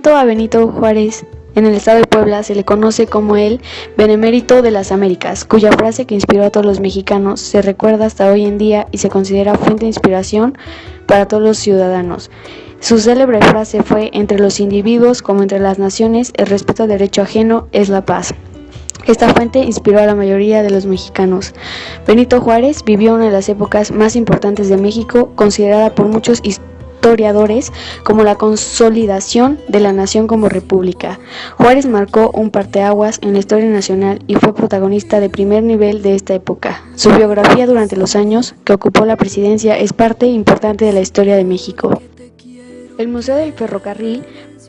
nacimiento a Benito Juárez en el estado de Puebla se le conoce como el Benemérito de las Américas, cuya frase que inspiró a todos los mexicanos se recuerda hasta hoy en día y se considera fuente de inspiración para todos los ciudadanos. Su célebre frase fue: entre los individuos como entre las naciones, el respeto al derecho ajeno es la paz. Esta fuente inspiró a la mayoría de los mexicanos. Benito Juárez vivió una de las épocas más importantes de México, considerada por muchos historiadores como la consolidación de la nación como república. Juárez marcó un parteaguas en la historia nacional y fue protagonista de primer nivel de esta época. Su biografía durante los años que ocupó la presidencia es parte importante de la historia de México. El Museo del Ferrocarril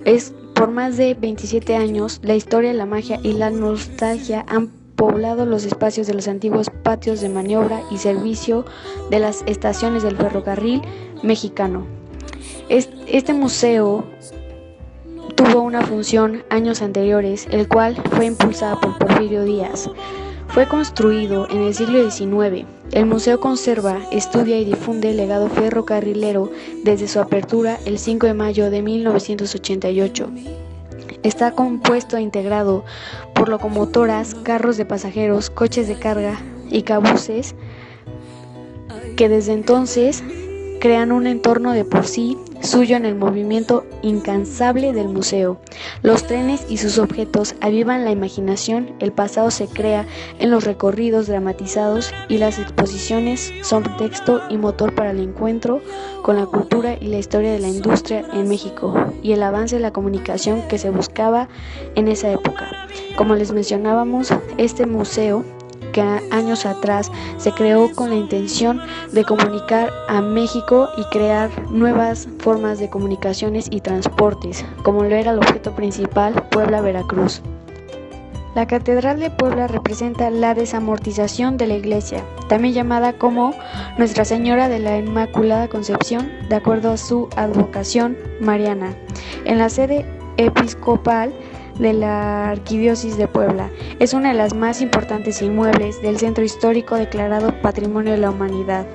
es por más de 27 años, la historia, la magia y la nostalgia han poblado los espacios de los antiguos patios de maniobra y servicio de las estaciones del ferrocarril mexicano. Este museo tuvo una función años anteriores, el cual fue impulsada por Porfirio Díaz. Fue construido en el siglo XIX. El museo conserva, estudia y difunde el legado ferrocarrilero desde su apertura el 5 de mayo de 1988. Está compuesto e integrado por locomotoras, carros de pasajeros, coches de carga y cabuses que desde entonces crean un entorno de por sí suyo en el movimiento incansable del museo. Los trenes y sus objetos avivan la imaginación, el pasado se crea en los recorridos dramatizados y las exposiciones son pretexto y motor para el encuentro con la cultura y la historia de la industria en México y el avance de la comunicación que se buscaba en esa época. Como les mencionábamos, este museo que años atrás se creó con la intención de comunicar a México y crear nuevas formas de comunicaciones y transportes, como lo era el objeto principal, Puebla-Veracruz. La Catedral de Puebla representa la desamortización de la Iglesia, también llamada como Nuestra Señora de la Inmaculada Concepción, de acuerdo a su advocación mariana, en la sede episcopal de la Arquidiócesis de Puebla. Es una de las más importantes inmuebles del centro histórico declarado Patrimonio de la Humanidad.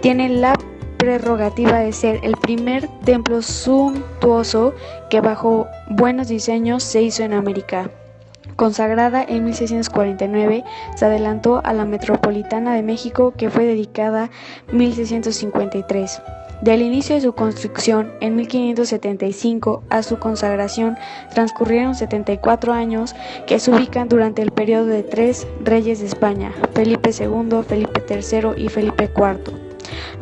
Tiene la prerrogativa de ser el primer templo suntuoso que bajo buenos diseños se hizo en América. Consagrada en 1649, se adelantó a la Metropolitana de México, que fue dedicada en 1653. Del inicio de su construcción en 1575 a su consagración transcurrieron 74 años que se ubican durante el periodo de tres reyes de España, Felipe II, Felipe III y Felipe IV.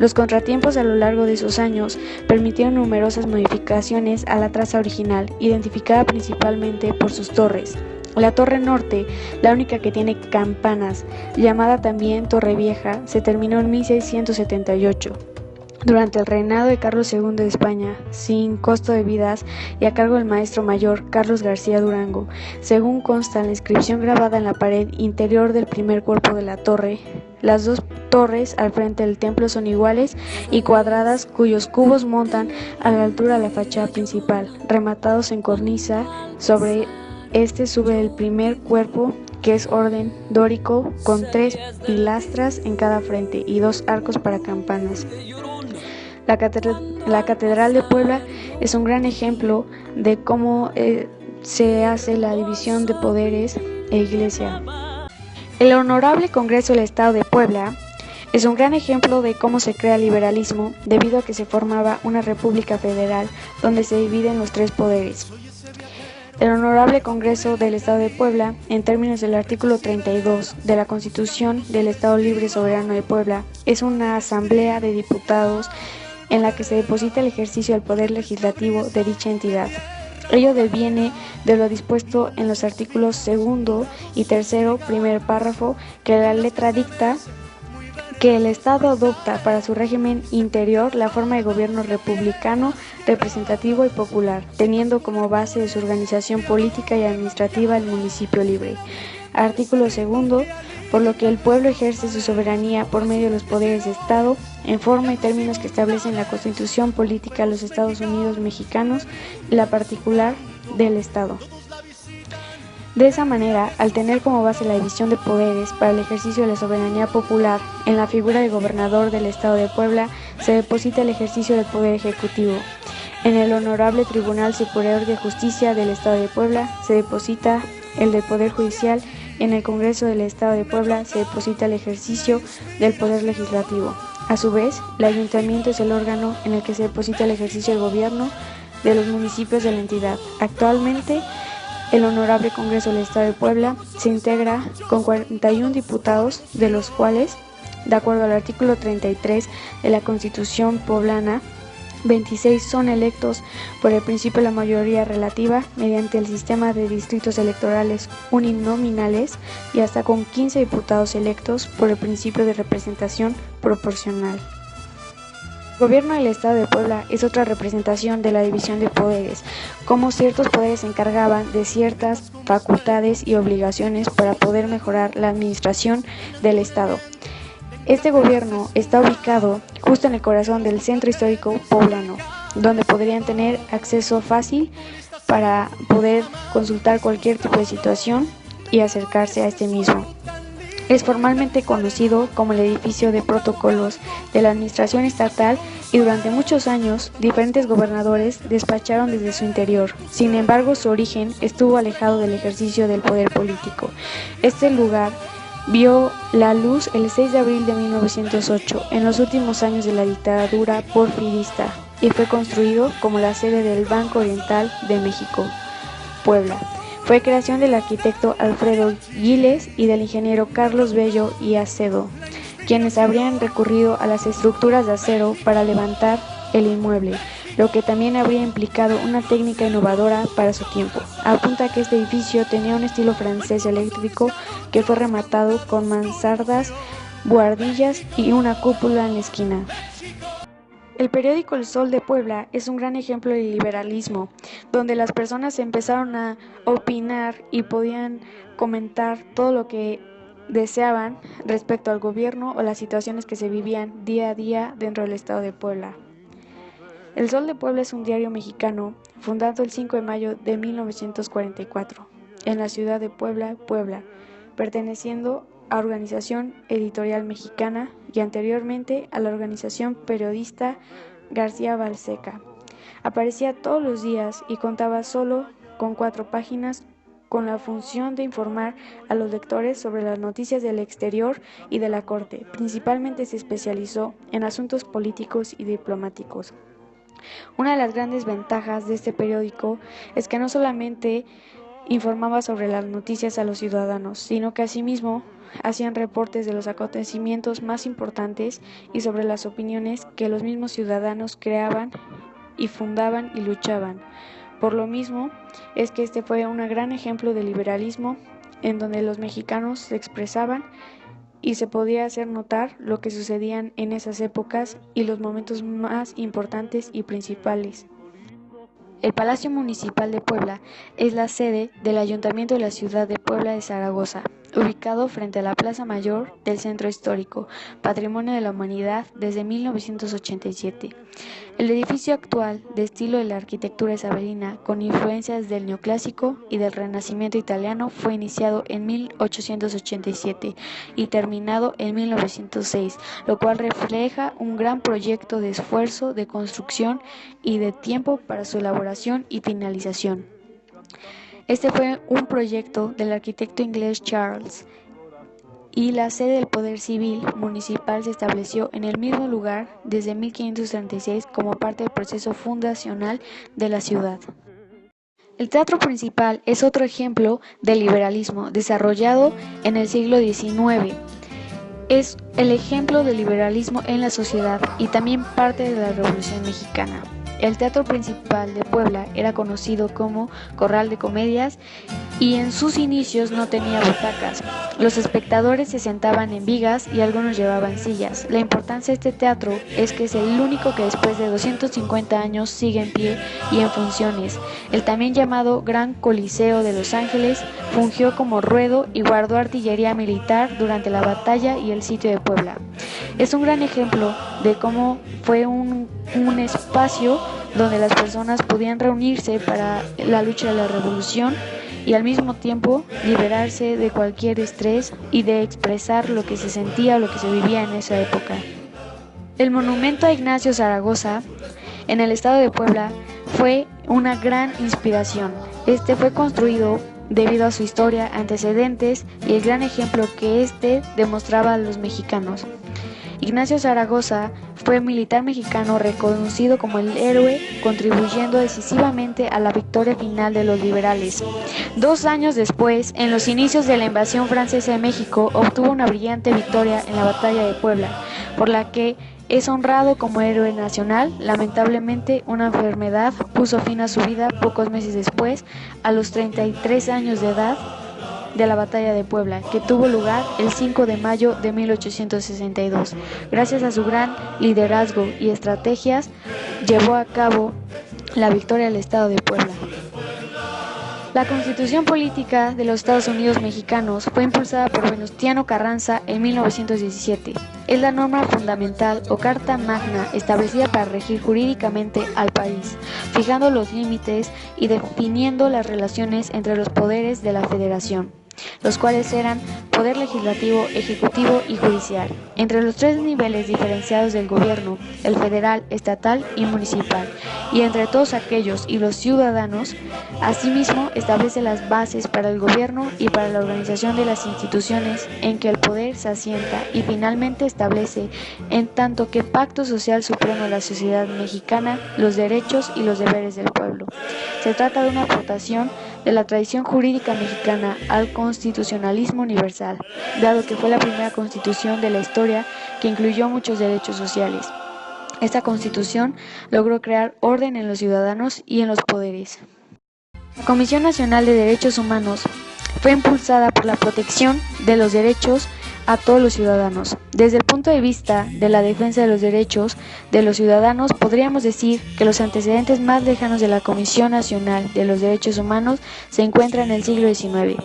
Los contratiempos a lo largo de esos años permitieron numerosas modificaciones a la traza original, identificada principalmente por sus torres. La Torre Norte, la única que tiene campanas, llamada también Torre Vieja, se terminó en 1678. Durante el reinado de Carlos II de España, sin costo de vidas y a cargo del maestro mayor Carlos García Durango, según consta en la inscripción grabada en la pared interior del primer cuerpo de la torre, las dos torres al frente del templo son iguales y cuadradas, cuyos cubos montan a la altura de la fachada principal, rematados en cornisa. Sobre este sube el primer cuerpo, que es orden dórico, con 3 pilastras en cada frente y 2 arcos para campanas. La Catedral de Puebla es un gran ejemplo de cómo se hace la división de poderes e iglesia. El Honorable Congreso del Estado de Puebla es un gran ejemplo de cómo se crea el liberalismo, debido a que se formaba una república federal donde se dividen los 3 poderes. El Honorable Congreso del Estado de Puebla, en términos del artículo 32 de la Constitución del Estado Libre y Soberano de Puebla, es una asamblea de diputados en la que se deposita el ejercicio del poder legislativo de dicha entidad. Ello deviene de lo dispuesto en los artículos 2 y 3, primer párrafo, que la letra dicta que el Estado adopta para su régimen interior la forma de gobierno republicano, representativo y popular, teniendo como base de su organización política y administrativa el municipio libre. Artículo 2. Por lo que el pueblo ejerce su soberanía por medio de los poderes de Estado, en forma y términos que establecen la Constitución Política de los Estados Unidos Mexicanos y la particular del Estado. De esa manera, al tener como base la división de poderes para el ejercicio de la soberanía popular en la figura del gobernador del Estado de Puebla, se deposita el ejercicio del poder ejecutivo. En el Honorable Tribunal Superior de Justicia del Estado de Puebla se deposita el del Poder Judicial. En el Congreso del Estado de Puebla se deposita el ejercicio del Poder Legislativo. A su vez, el Ayuntamiento es el órgano en el que se deposita el ejercicio del gobierno de los municipios de la entidad. Actualmente, el Honorable Congreso del Estado de Puebla se integra con 41 diputados, de los cuales, de acuerdo al artículo 33 de la Constitución poblana, 26 son electos por el principio de la mayoría relativa mediante el sistema de distritos electorales uninominales y hasta con 15 diputados electos por el principio de representación proporcional. El gobierno del Estado de Puebla es otra representación de la división de poderes, como ciertos poderes se encargaban de ciertas facultades y obligaciones para poder mejorar la administración del Estado. Este gobierno está ubicado justo en el corazón del centro histórico poblano, donde podrían tener acceso fácil para poder consultar cualquier tipo de situación y acercarse a este mismo. Es formalmente conocido como el edificio de protocolos de la administración estatal y durante muchos años diferentes gobernadores despacharon desde su interior. Sin embargo, su origen estuvo alejado del ejercicio del poder político. Este lugar vio la luz el 6 de abril de 1908, en los últimos años de la dictadura porfirista, y fue construido como la sede del Banco Oriental de México, Puebla. Fue creación del arquitecto Alfredo Giles y del ingeniero Carlos Bello y Acedo, quienes habrían recurrido a las estructuras de acero para levantar el inmueble, lo que también habría implicado una técnica innovadora para su tiempo. Apunta que este edificio tenía un estilo francés eléctrico que fue rematado con mansardas, buhardillas y una cúpula en la esquina. El periódico El Sol de Puebla es un gran ejemplo de liberalismo, donde las personas empezaron a opinar y podían comentar todo lo que deseaban respecto al gobierno o las situaciones que se vivían día a día dentro del estado de Puebla. El Sol de Puebla es un diario mexicano fundado el 5 de mayo de 1944 en la ciudad de Puebla, Puebla, perteneciendo a Organización Editorial Mexicana y anteriormente a la organización periodista García Balseca. Aparecía todos los días y contaba solo con 4 páginas con la función de informar a los lectores sobre las noticias del exterior y de la corte. Principalmente se especializó en asuntos políticos y diplomáticos. Una de las grandes ventajas de este periódico es que no solamente informaba sobre las noticias a los ciudadanos, sino que asimismo hacían reportes de los acontecimientos más importantes y sobre las opiniones que los mismos ciudadanos creaban y fundaban y luchaban. Por lo mismo es que este fue un gran ejemplo de liberalismo en donde los mexicanos se expresaban y se podía hacer notar lo que sucedían en esas épocas y los momentos más importantes y principales. El Palacio Municipal de Puebla es la sede del Ayuntamiento de la ciudad de Puebla de Zaragoza, ubicado frente a la Plaza Mayor del Centro Histórico, Patrimonio de la Humanidad desde 1987. El edificio actual, de estilo de la arquitectura isabelina, con influencias del neoclásico y del renacimiento italiano, fue iniciado en 1887 y terminado en 1906, lo cual refleja un gran proyecto de esfuerzo, de construcción y de tiempo para su elaboración y finalización. Este fue un proyecto del arquitecto inglés Charles, y la sede del Poder Civil Municipal se estableció en el mismo lugar desde 1536 como parte del proceso fundacional de la ciudad. El teatro principal es otro ejemplo de liberalismo desarrollado en el siglo XIX. Es el ejemplo de liberalismo en la sociedad y también parte de la Revolución Mexicana. El teatro principal de Puebla era conocido como Corral de Comedias y en sus inicios no tenía butacas. Los espectadores se sentaban en vigas y algunos llevaban sillas. La importancia de este teatro es que es el único que después de 250 años sigue en pie y en funciones. El también llamado Gran Coliseo de Los Ángeles fungió como ruedo y guardó artillería militar durante la batalla y el sitio de Puebla. Es un gran ejemplo de cómo fue un espacio donde las personas podían reunirse para la lucha de la revolución y al mismo tiempo liberarse de cualquier estrés y de expresar lo que se sentía o lo que se vivía en esa época. El monumento a Ignacio Zaragoza en el estado de Puebla fue una gran inspiración. Este fue construido debido a su historia, antecedentes y el gran ejemplo que demostraba a los mexicanos. Ignacio Zaragoza fue un militar mexicano reconocido como el héroe, contribuyendo decisivamente a la victoria final de los liberales. 2 años después, en los inicios de la invasión francesa de México, obtuvo una brillante victoria en la Batalla de Puebla, por la que es honrado como héroe nacional. Lamentablemente, una enfermedad puso fin a su vida pocos meses después, a los 33 años de edad de la Batalla de Puebla, que tuvo lugar el 5 de mayo de 1862. Gracias a su gran liderazgo y estrategias, llevó a cabo la victoria del estado de Puebla. La Constitución Política de los Estados Unidos Mexicanos fue impulsada por Venustiano Carranza en 1917. Es la norma fundamental o Carta Magna establecida para regir jurídicamente al país, fijando los límites y definiendo las relaciones entre los poderes de la Federación, los cuales eran poder legislativo, ejecutivo y judicial, entre los 3 niveles diferenciados del gobierno, el federal, estatal y municipal, y entre todos aquellos y los ciudadanos. Asimismo, establece las bases para el gobierno y para la organización de las instituciones en que el poder se asienta, y finalmente establece, en tanto que pacto social supremo de la sociedad mexicana, los derechos y los deberes del pueblo. Se trata de una aportación de la tradición jurídica mexicana al constitucionalismo universal, dado que fue la primera constitución de la historia que incluyó muchos derechos sociales. Esta constitución logró crear orden en los ciudadanos y en los poderes. La Comisión Nacional de Derechos Humanos fue impulsada por la protección de los derechos a todos los ciudadanos. Desde el punto de vista de la defensa de los derechos de los ciudadanos, podríamos decir que los antecedentes más lejanos de la Comisión Nacional de los Derechos Humanos se encuentran en el siglo XIX,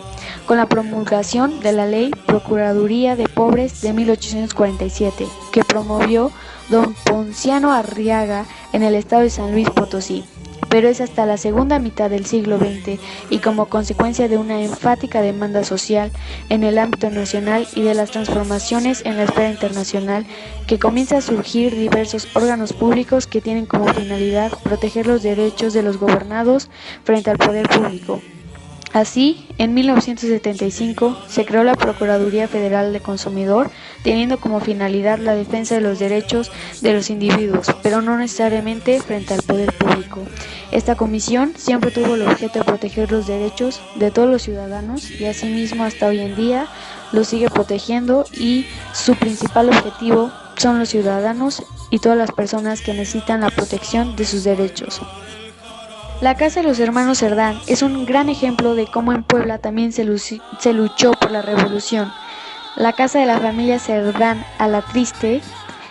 con la promulgación de la Ley Procuraduría de Pobres de 1847, que promovió don Ponciano Arriaga en el estado de San Luis Potosí. Pero es hasta la segunda mitad del siglo XX y como consecuencia de una enfática demanda social en el ámbito nacional y de las transformaciones en la esfera internacional que comienza a surgir diversos órganos públicos que tienen como finalidad proteger los derechos de los gobernados frente al poder público. Así, en 1975 se creó la Procuraduría Federal del Consumidor, teniendo como finalidad la defensa de los derechos de los individuos, pero no necesariamente frente al poder público. Esta comisión siempre tuvo el objeto de proteger los derechos de todos los ciudadanos y asimismo hasta hoy en día los sigue protegiendo, y su principal objetivo son los ciudadanos y todas las personas que necesitan la protección de sus derechos. La Casa de los Hermanos Cerdán es un gran ejemplo de cómo en Puebla también se luchó por la revolución. La casa de la familia Cerdán Alatriste,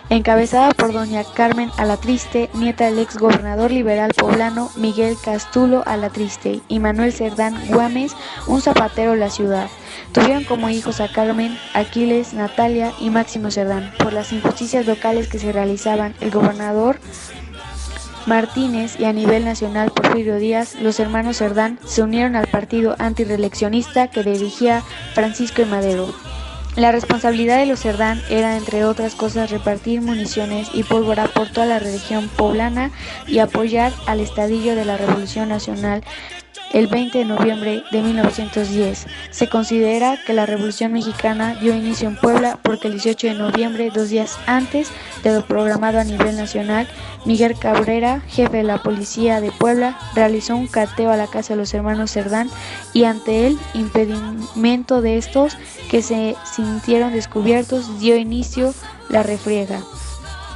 encabezada por doña Carmen Alatriste, nieta del ex gobernador liberal poblano Miguel Castulo Alatriste, y Manuel Cerdán Güemes, un zapatero de la ciudad. Tuvieron como hijos a Carmen, Aquiles, Natalia y Máximo Cerdán. Por las injusticias locales que se realizaban, el gobernador Martínez y a nivel nacional Porfirio Díaz, los hermanos Cerdán se unieron al partido antireeleccionista que dirigía Francisco I. Madero. La responsabilidad de los Cerdán era, entre otras cosas, repartir municiones y pólvora por toda la región poblana y apoyar al estadillo de la Revolución Nacional. El 20 de noviembre de 1910 se considera que la Revolución Mexicana dio inicio en Puebla porque el 18 de noviembre, 2 días antes de lo programado a nivel nacional, Miguel Cabrera, jefe de la policía de Puebla, realizó un cateo a la casa de los hermanos Cerdán y ante el impedimento de estos, que se sintieron descubiertos, dio inicio la refriega.